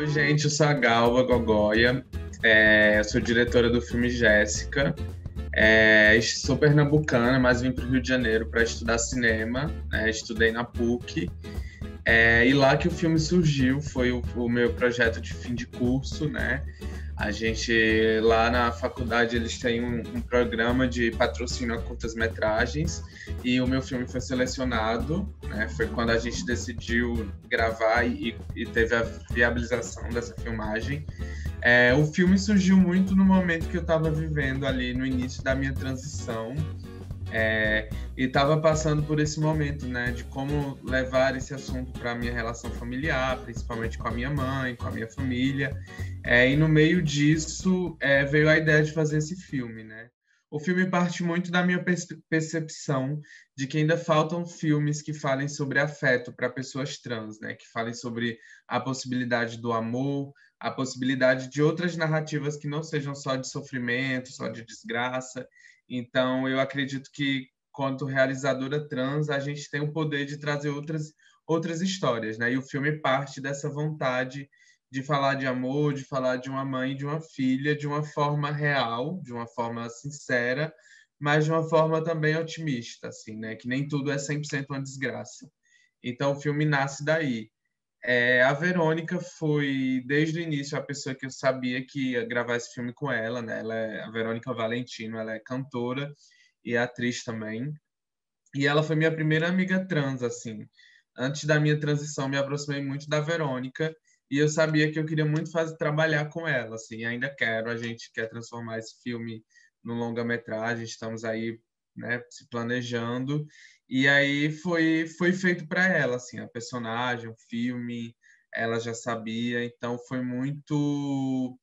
Oi, gente, eu sou a Galva Gogoia, eu sou diretora do filme Jéssica, sou pernambucana, mas vim para o Rio de Janeiro para estudar cinema, né? Estudei na PUC, e lá que o filme surgiu, foi o meu projeto de fim de curso, né? A gente, lá na faculdade, eles têm um programa de patrocínio a curtas-metragens e o meu filme foi selecionado, né? Foi quando a gente decidiu gravar e teve a viabilização dessa filmagem. O filme surgiu muito no momento que eu estava vivendo ali no início da minha transição, e estava passando por esse momento, né, de como levar esse assunto para a minha relação familiar, principalmente com a minha mãe, com a minha família. E no meio disso veio a ideia de fazer esse filme, né? O filme parte muito da minha percepção de que ainda faltam filmes que falem sobre afeto para pessoas trans, né? Que falem sobre a possibilidade do amor, a possibilidade de outras narrativas que não sejam só de sofrimento, só de desgraça. Então, eu acredito que, quanto realizadora trans, a gente tem o poder de trazer outras histórias, né? E o filme parte dessa vontade de falar de amor, de falar de uma mãe e de uma filha de uma forma real, de uma forma sincera, mas de uma forma também otimista, assim, né? Que nem tudo é 100% uma desgraça. Então, o filme nasce daí. A Verônica foi, desde o início, a pessoa que eu sabia que ia gravar esse filme com ela, né? A Verônica Valentino, ela é cantora e atriz também. E ela foi minha primeira amiga trans, assim. Antes da minha transição, me aproximei muito da Verônica e eu sabia que eu queria muito trabalhar com ela, assim. E ainda quero, a gente quer transformar esse filme no longa-metragem, estamos aí, né, se planejando. E aí foi feito para ela, assim, a personagem, o filme, ela já sabia, então foi muito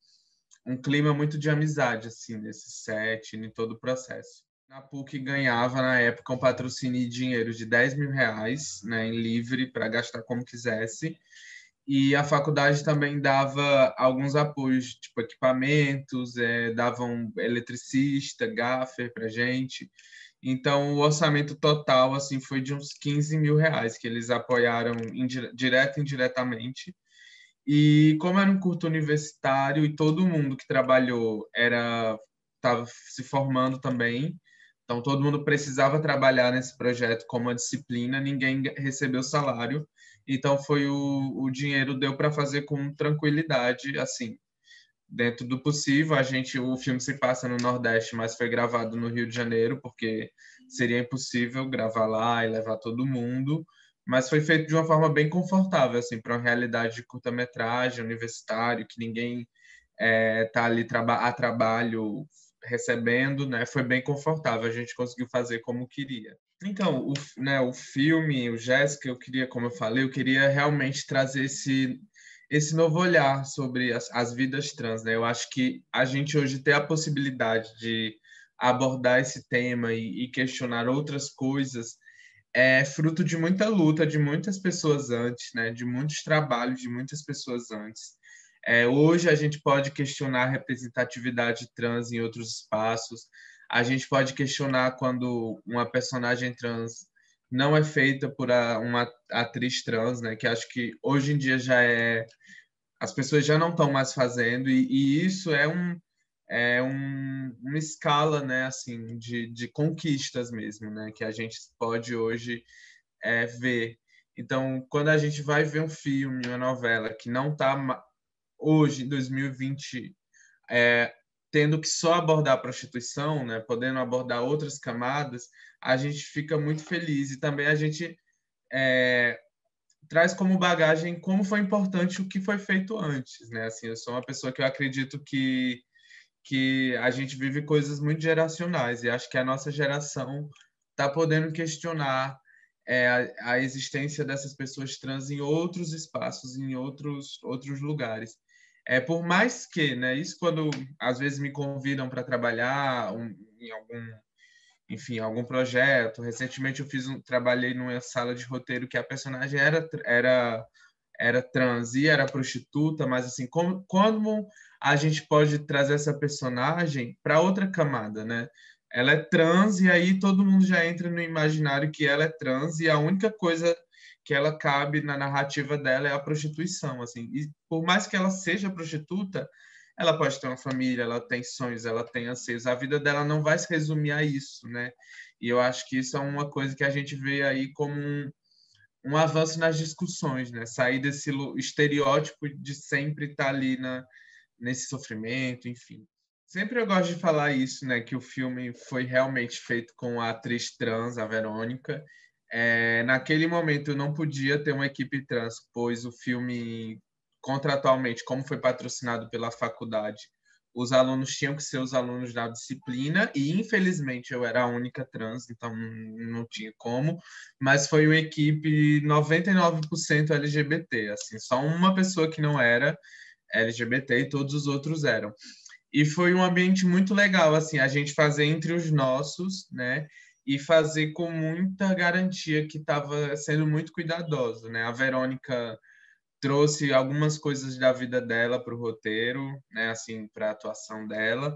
um clima muito de amizade, assim, nesse set, em todo o processo. Na PUC ganhava, na época, um patrocínio de dinheiro de R$ 10.000, né, em livre, para gastar como quisesse. E a faculdade também dava alguns apoios, tipo equipamentos, davam eletricista, gaffer para gente. Então, o orçamento total assim foi de uns R$ 15.000 que eles apoiaram direto e indiretamente. E como era um curso universitário e todo mundo que trabalhou estava se formando também, então todo mundo precisava trabalhar nesse projeto como uma disciplina, ninguém recebeu salário, então foi o dinheiro deu para fazer com tranquilidade, assim, dentro do possível. O filme se passa no Nordeste, mas foi gravado no Rio de Janeiro, porque seria impossível gravar lá e levar todo mundo. Mas foi feito de uma forma bem confortável, assim, para uma realidade de curta-metragem, universitário, que ninguém tá ali a trabalho recebendo, né? Foi bem confortável, a gente conseguiu fazer como queria. Então, o filme, o Jéssica, como eu falei, eu queria realmente trazer esse novo olhar sobre as vidas trans, né? Eu acho que a gente hoje tem a possibilidade de abordar esse tema e questionar outras coisas fruto de muita luta de muitas pessoas antes, né? De muitos trabalhos de muitas pessoas antes. Hoje a gente pode questionar a representatividade trans em outros espaços, a gente pode questionar quando uma personagem trans não é feita por uma atriz trans, né? Que acho que hoje em dia as pessoas já não estão mais fazendo, e isso uma escala, né, assim, de conquistas mesmo, né, que a gente pode hoje ver. Então, quando a gente vai ver um filme, uma novela que não está hoje, em 2020, tendo que só abordar a prostituição, né, podendo abordar outras camadas, a gente fica muito feliz. E também a gente traz como bagagem como foi importante o que foi feito antes, né? Assim, eu sou uma pessoa que eu acredito que a gente vive coisas muito geracionais e acho que a nossa geração está podendo questionar a existência dessas pessoas trans em outros espaços, em outros lugares. Por mais que, né, isso quando às vezes me convidam para trabalhar em algum projeto. Recentemente eu trabalhei numa sala de roteiro que a personagem era trans e era prostituta, mas assim, como a gente pode trazer essa personagem para outra camada, né? Ela é trans e aí todo mundo já entra no imaginário que ela é trans e a única coisa que ela cabe na narrativa dela é a prostituição, assim. E por mais que ela seja prostituta, ela pode ter uma família, ela tem sonhos, ela tem anseios. A vida dela não vai se resumir a isso, né? E eu acho que isso é uma coisa que a gente vê aí como um avanço nas discussões, né? Sair desse estereótipo de sempre estar ali nesse sofrimento, enfim. Sempre eu gosto de falar isso, né? Que o filme foi realmente feito com a atriz trans, a Verônica. Naquele momento eu não podia ter uma equipe trans, pois o filme, contratualmente, como foi patrocinado pela faculdade, os alunos tinham que ser os alunos da disciplina e, infelizmente, eu era a única trans, então não tinha como, mas foi uma equipe 99% LGBT, assim, só uma pessoa que não era LGBT e todos os outros eram. E foi um ambiente muito legal, assim, a gente fazer entre os nossos, né? E fazer com muita garantia que estava sendo muito cuidadoso, né? A Verônica trouxe algumas coisas da vida dela para o roteiro, né? Assim, para a atuação dela.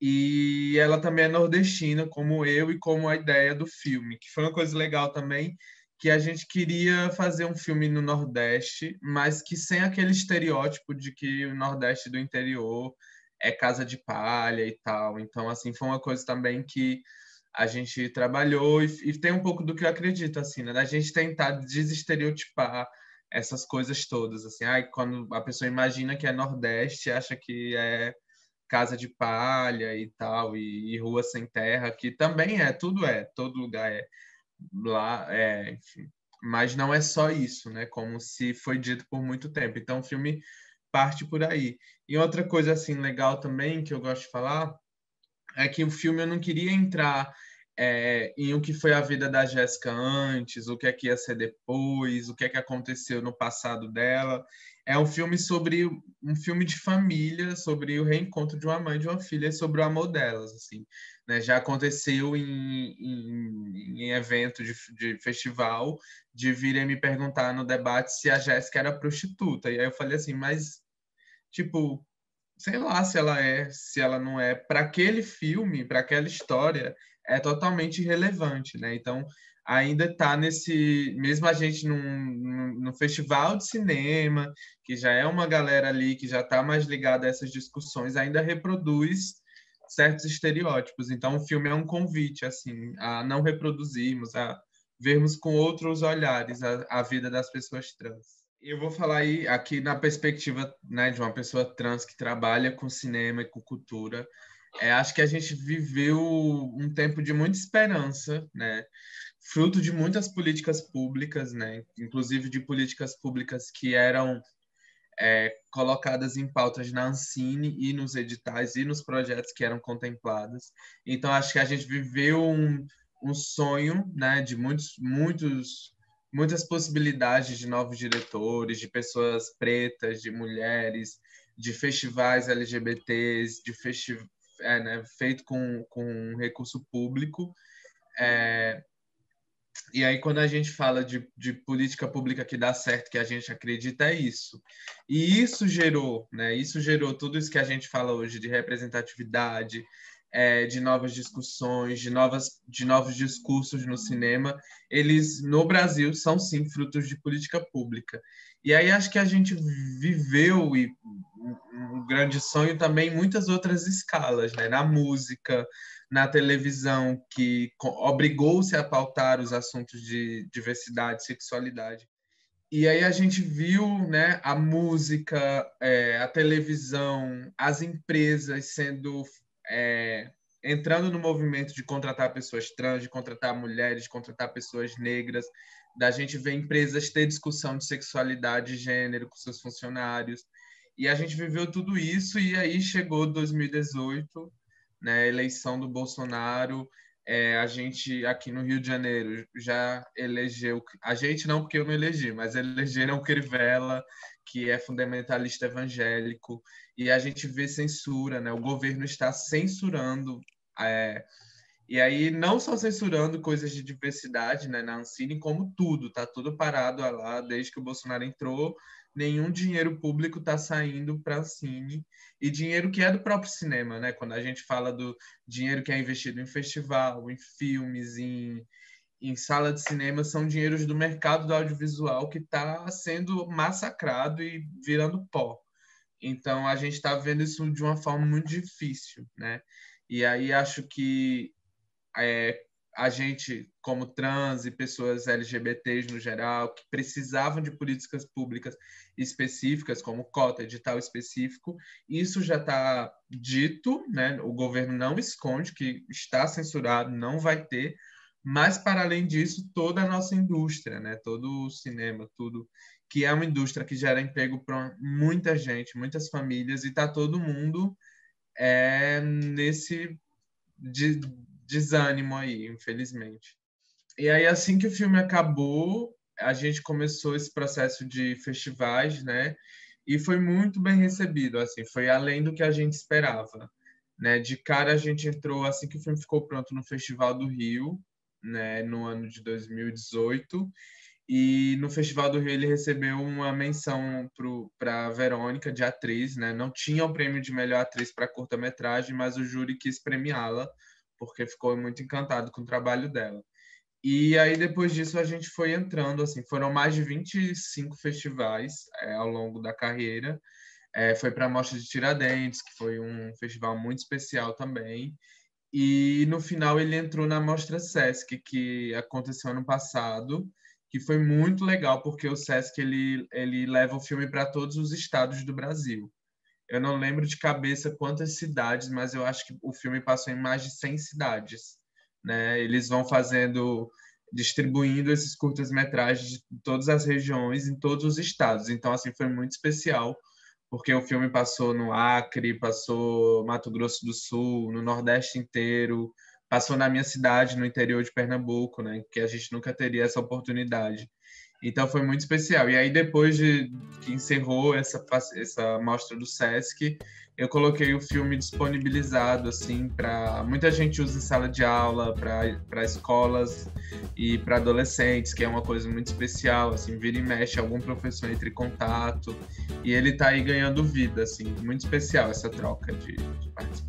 E ela também é nordestina, como eu e como a ideia do filme, que foi uma coisa legal também, que a gente queria fazer um filme no Nordeste, mas que sem aquele estereótipo de que o Nordeste do interior é casa de palha e tal. Então, assim, foi uma coisa também que a gente trabalhou e tem um pouco do que eu acredito, assim, né? Da gente tentar desestereotipar essas coisas todas, assim. Ai, quando a pessoa imagina que é Nordeste, acha que é casa de palha e tal, e rua sem terra, que também tudo todo lugar lá, enfim. Mas não é só isso, né? Como se foi dito por muito tempo. Então o filme parte por aí. E outra coisa assim legal também que eu gosto de falar é que o filme eu não queria entrar em o que foi a vida da Jéssica antes, o que é que ia ser depois, o que é que aconteceu no passado dela. É um filme sobre um filme de família, sobre o reencontro de uma mãe e de uma filha, sobre o amor delas, assim, né? Já aconteceu em evento de festival, de virem me perguntar no debate se a Jéssica era prostituta. E aí eu falei assim, mas tipo, sei lá se ela não é. Para aquele filme, para aquela história, é totalmente irrelevante, né? Então, ainda está nesse. Mesmo a gente num festival de cinema, que já é uma galera ali que já está mais ligada a essas discussões, ainda reproduz certos estereótipos. Então, o filme é um convite, assim, a não reproduzirmos, a vermos com outros olhares a vida das pessoas trans. Eu vou falar aí aqui na perspectiva, né, de uma pessoa trans que trabalha com cinema e com cultura. Acho que a gente viveu um tempo de muita esperança, né? Fruto de muitas políticas públicas, né? Inclusive de políticas públicas que eram colocadas em pautas na Ancine e nos editais e nos projetos que eram contemplados. Então, acho que a gente viveu um sonho, né, de muitas possibilidades de novos diretores, de pessoas pretas, de mulheres, de festivais LGBTs, né, feito com recurso público. E aí, quando a gente fala de política pública que dá certo, que a gente acredita, é isso. E isso gerou, né? Isso gerou tudo isso que a gente fala hoje de representatividade, de novas discussões, de novos discursos no cinema. Eles, no Brasil, são sim frutos de política pública. E aí acho que a gente viveu um grande sonho também em muitas outras escalas, né? Na música, na televisão, que obrigou-se a pautar os assuntos de diversidade, sexualidade. E aí a gente viu, né, a música, a televisão, as empresas sendo entrando no movimento de contratar pessoas trans, de contratar mulheres, de contratar pessoas negras, da gente ver empresas ter discussão de sexualidade e gênero com seus funcionários. E a gente viveu tudo isso e aí chegou 2018, né, a eleição do Bolsonaro. A gente aqui no Rio de Janeiro já elegeu, a gente não porque eu não elegi, mas elegeram o Crivella, que é fundamentalista evangélico, e a gente vê censura, né? O governo está censurando, e aí não só censurando coisas de diversidade, né, na Ancine, como tudo, tá tudo parado lá desde que o Bolsonaro entrou, nenhum dinheiro público está saindo para a Ancine, e dinheiro que é do próprio cinema, né? Quando a gente fala do dinheiro que é investido em festival, em filmes, em sala de cinema são dinheiros do mercado do audiovisual que está sendo massacrado e virando pó. Então, a gente está vendo isso de uma forma muito difícil, né? E aí acho que é, a gente, como trans e pessoas LGBTs no geral, que precisavam de políticas públicas específicas, como cota, edital específico, isso já está dito, né? O governo não esconde que está censurado, não vai ter, mas, para além disso, toda a nossa indústria, né? Todo o cinema, tudo, que é uma indústria que gera emprego para muita gente, muitas famílias, e está todo mundo nesse de desânimo aí, infelizmente. E aí, assim que o filme acabou, a gente começou esse processo de festivais, né? E foi muito bem recebido, assim, foi além do que a gente esperava, né? De cara a gente entrou, assim que o filme ficou pronto, no Festival do Rio, né? No ano de 2018. E no Festival do Rio ele recebeu uma menção para Verônica, de atriz, né? Não tinha o prêmio de melhor atriz para curta-metragem, mas o júri quis premiá-la, porque ficou muito encantado com o trabalho dela. E aí, depois disso, a gente foi entrando, assim, foram mais de 25 festivais ao longo da carreira. Foi para a Mostra de Tiradentes, que foi um festival muito especial também. E no final ele entrou na Mostra Sesc, que aconteceu ano passado, que foi muito legal, porque o Sesc ele leva o filme para todos os estados do Brasil. Eu não lembro de cabeça quantas cidades, mas eu acho que o filme passou em mais de 100 cidades, né? Eles vão distribuindo esses curtas-metragens de todas as regiões, em todos os estados. Então, assim, foi muito especial, porque o filme passou no Acre, passou no Mato Grosso do Sul, no Nordeste inteiro, passou na minha cidade, no interior de Pernambuco, né? Que a gente nunca teria essa oportunidade. Então foi muito especial. E aí, depois de que encerrou essa mostra do Sesc, eu coloquei o filme disponibilizado, assim, para muita gente usa em sala de aula, para escolas e para adolescentes, que é uma coisa muito especial, assim, vira e mexe, algum professor entra em contato, e ele está aí ganhando vida, assim, muito especial essa troca de participação.